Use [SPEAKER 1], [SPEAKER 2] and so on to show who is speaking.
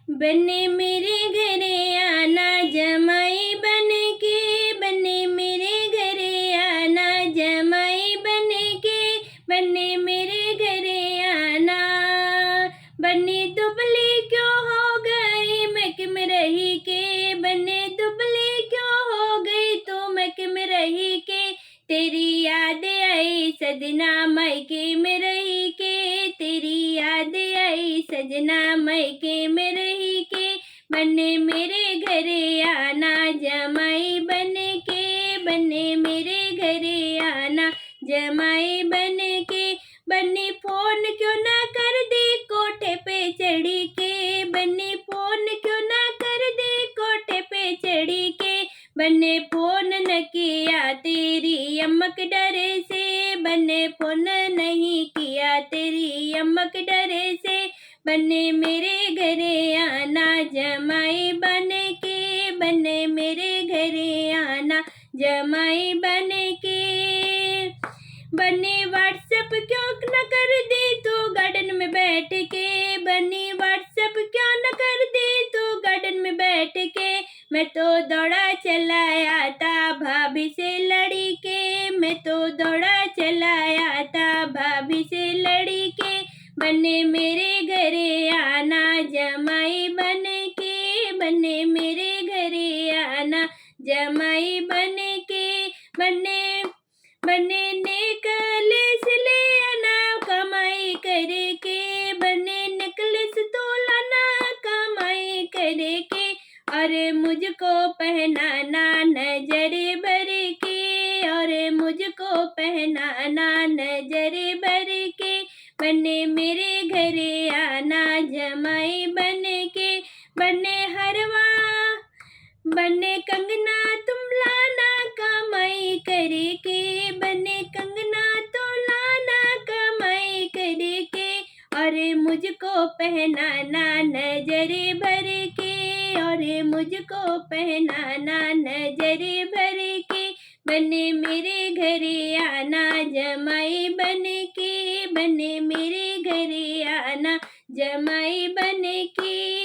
[SPEAKER 1] बने मेरे घरे आना जमाई बन के, बने मेरे घरे आना जमाई बन के, बने मेरे घरे आना। बने दुबली क्यों हो गई मैं किम रही के, बने दुबली क्यों हो गई तो मैं किम रही के। तेरी याद आई सजना मायके में रही के, तेरी याद आई सजना मायके में रही के। बने मेरे घरे आना जमाई बन के, बने मेरे घरे आना जमाई बन के। बने फोन क्यों ना कर दे कोठे पे चढ़ी के, बने फोन क्यों ना कर दे कोठे पे चढ़ी के। बने फोन न किया तेरी अम्मक डरे से, बने फोन नहीं किया तेरी अम्मक डरे से। बने मेरे घरे आना जमाई बन के, बने मेरे घरे आना जमाई बन के। बने व्हाट्सएप क्यों न कर दे तू गार्डन में बैठ के, बने व्हाट्सएप क्यों न कर दे तू गार्डन में बैठ के। मैं तो दौड़ा चलाया था भाभी से लड़ी के, मैं तो दौड़ा चलाया था भाभी से लड़ी के। बने मेरे घरे आना जमाई बन के, बने मेरे घरे आना जमाई बन के। बने नेकलेस ले आना कमाई करे के, बने नेकलेस तो लाना कमाई करे के। और मुझको पहनाना नजरे भर के, और मुझको पहनाना नजरे भर के। बने मेरे घरे आना जमाई बन के। बने हरवा बने कंगना तुम लाना कमाई करे के, बने कंगना तो लाना कमाई करे के। और मुझको पहनाना नजरे भर के, और मुझको पहनाना नजरे भर के। बने मेरे घरे आना जमाई बन के, बने मेरे घरे आना जमाई बन के।